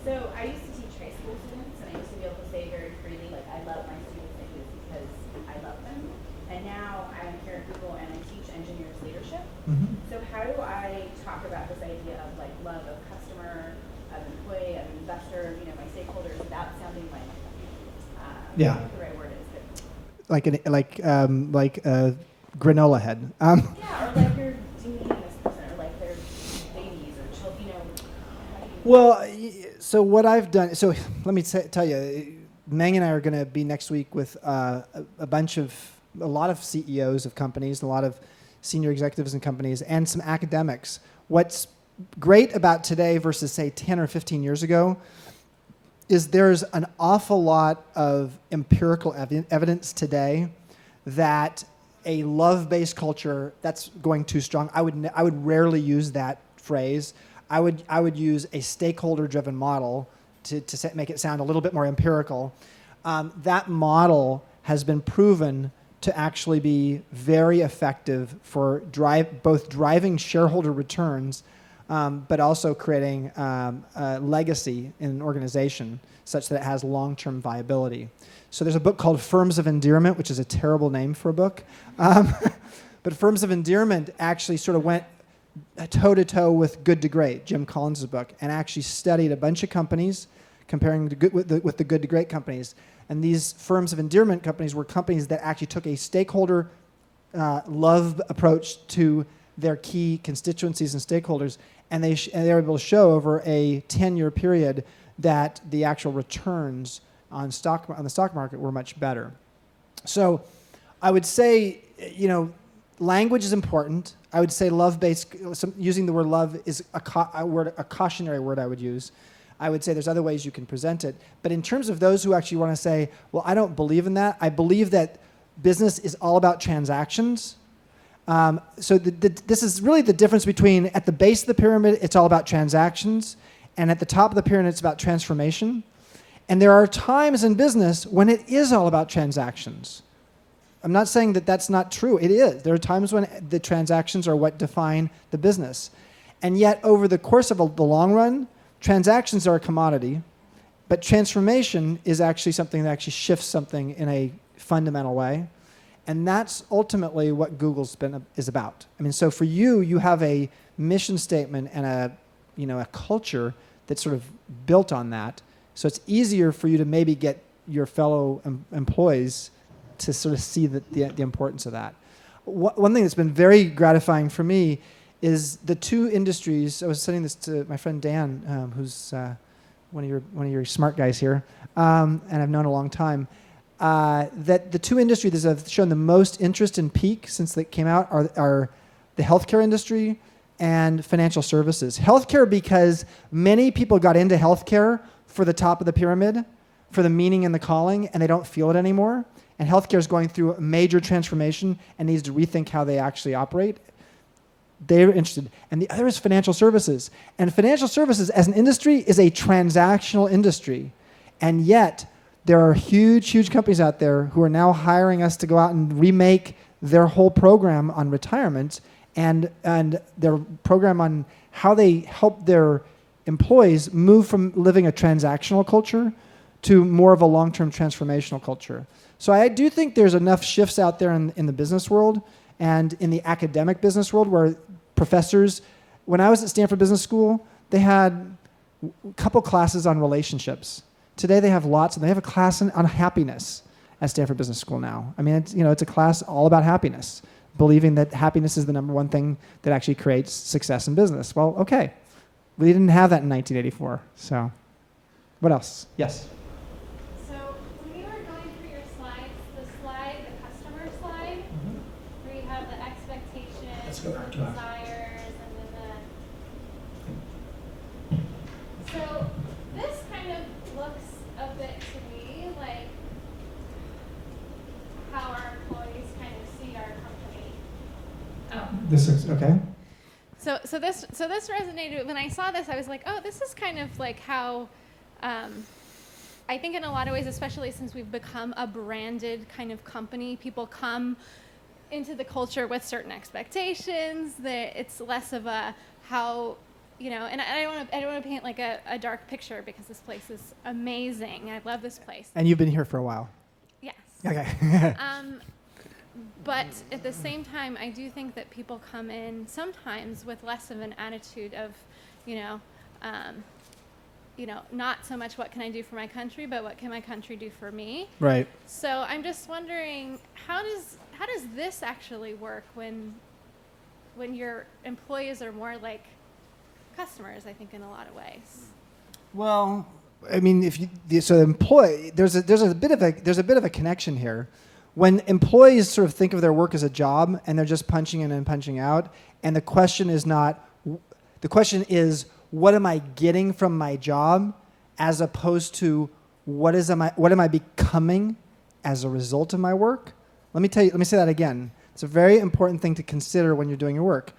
So I used to teach high school students, and I used to be able to say very freely, like, I love my students, I do this because I love them. And now I'm here at Google and I teach engineers leadership. Mm-hmm. So how do I talk about this idea of like love of customer, of employee, of investor, my stakeholders, without sounding like the right word is, but like a granola head. Yeah, or like you're demeaning this person, or like they're babies or children, Well, so what I've done, so let me tell you, Meng and I are going to be next week with a lot of CEOs of companies, a lot of senior executives in companies, and some academics. What's great about today versus, say, 10 or 15 years ago is there's an awful lot of empirical evidence today that a love-based culture, that's going too strong. I would rarely use that phrase. I would use a stakeholder-driven model to make it sound a little bit more empirical. That model has been proven to actually be very effective for both driving shareholder returns, but also creating a legacy in an organization such that it has long-term viability. So there's a book called Firms of Endearment, which is a terrible name for a book. But Firms of Endearment actually sort of went toe-to-toe with Good to Great, Jim Collins' book, and actually studied a bunch of companies, comparing with the Good to Great companies. And these Firms of Endearment companies were companies that actually took a stakeholder love approach to their key constituencies and stakeholders, and they were able to show over a 10-year period that the actual returns on the stock market were much better. So I would say, language is important. I would say love-based, using the word love is a cautionary word I would use. I would say there's other ways you can present it. But in terms of those who actually want to say, well, I don't believe in that. I believe that business is all about transactions. So this is really the difference between at the base of the pyramid, it's all about transactions, and at the top of the pyramid, it's about transformation. And there are times in business when it is all about transactions. I'm not saying that that's not true. It is. There are times when the transactions are what define the business. And yet, over the course of the long run, transactions are a commodity, but transformation is actually something that actually shifts something in a fundamental way. And that's ultimately what Google's is about. I mean, so for you have a mission statement and a culture that's sort of built on that. So it's easier for you to maybe get your fellow employees to sort of see the importance of that. One thing that's been very gratifying for me is the two industries. I was sending this to my friend Dan, who's one of your smart guys here, and I've known a long time. That the two industries that have shown the most interest in Peak since they came out are the healthcare industry and financial services. Healthcare because many people got into healthcare for the top of the pyramid, for the meaning and the calling, and they don't feel it anymore. And healthcare is going through a major transformation and needs to rethink how they actually operate. They're interested. And the other is financial services. And financial services as an industry is a transactional industry. And yet, there are huge companies out there who are now hiring us to go out and remake their whole program on retirement and their program on how they help their employees move from living a transactional culture to more of a long-term transformational culture. So I do think there's enough shifts out there in the business world and in the academic business world where professors, when I was at Stanford Business School, they had a couple classes on relationships. Today they have lots, and they have a class on happiness at Stanford Business School now. I mean, it's a class all about happiness, believing that happiness is the number one thing that actually creates success in business. Well, okay. We didn't have that in 1984. So what else? Yes? So when you were going through your slides, the customer slide, where you have the expectations, Let's go back to that. desires, and then so this kind of looks a bit to me like how our employees kind of see our company. This is, okay. So this resonated. When I saw this, I was like, oh, this is kind of like how I think in a lot of ways, especially since we've become a branded kind of company, people come into the culture with certain expectations. That it's less of a how, and I don't want to paint like a dark picture because this place is amazing. I love this place. And you've been here for a while. Yes. Okay. But at the same time, I do think that people come in sometimes with less of an attitude of, not so much what can I do for my country, but what can my country do for me? Right. So I'm just wondering, how does this actually work when your employees are more like customers? I think in a lot of ways. Well, I mean, employee, there's a bit of a connection here. When employees sort of think of their work as a job and they're just punching in and punching out, and the question is what am I getting from my job, as opposed to what am I becoming as a result of my work? Let me say that again. It's a very important thing to consider when you're doing your work.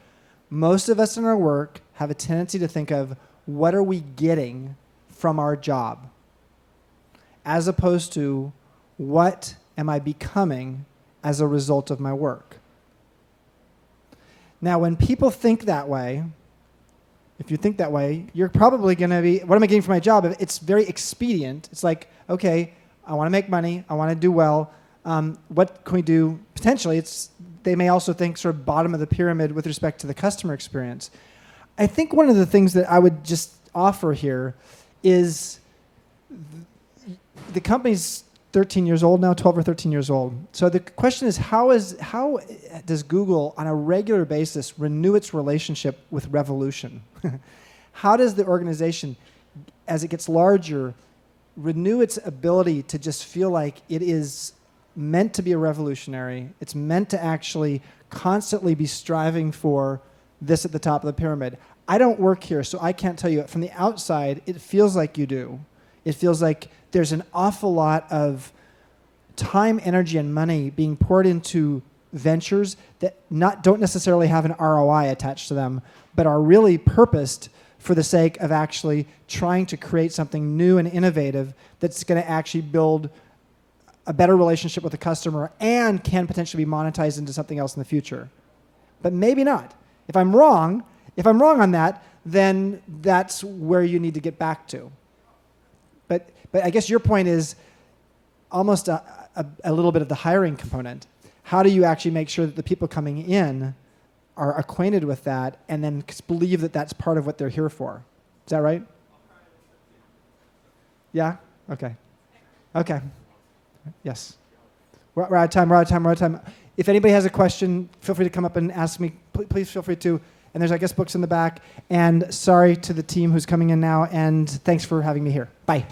Most of us in our work have a tendency to think of what are we getting from our job, as opposed to what am I becoming as a result of my work. Now, when people think that way, if you think that way, you're probably going to be, what am I getting from my job? It's very expedient. It's like, okay, I want to make money. I want to do well. What can we do? Potentially, they may also think sort of bottom of the pyramid with respect to the customer experience. I think one of the things that I would just offer here is the company's 13 years old now, 12 or 13 years old. So the question is, how does Google on a regular basis renew its relationship with revolution? How does the organization, as it gets larger, renew its ability to just feel like it is meant to be a revolutionary? It's meant to actually constantly be striving for this at the top of the pyramid. I don't work here, so I can't tell you. From the outside, it feels like you do. It feels like there's an awful lot of time, energy, and money being poured into ventures that don't necessarily have an ROI attached to them, but are really purposed for the sake of actually trying to create something new and innovative that's going to actually build a better relationship with the customer and can potentially be monetized into something else in the future. But maybe not. If I'm wrong on that, then that's where you need to get back to. But I guess your point is almost a little bit of the hiring component. How do you actually make sure that the people coming in are acquainted with that and then believe that that's part of what they're here for? Is that right? Yeah? Okay. Yes. We're out of time. If anybody has a question, feel free to come up and ask me. Please feel free to. And there's, I guess, books in the back. And sorry to the team who's coming in now. And thanks for having me here. Bye.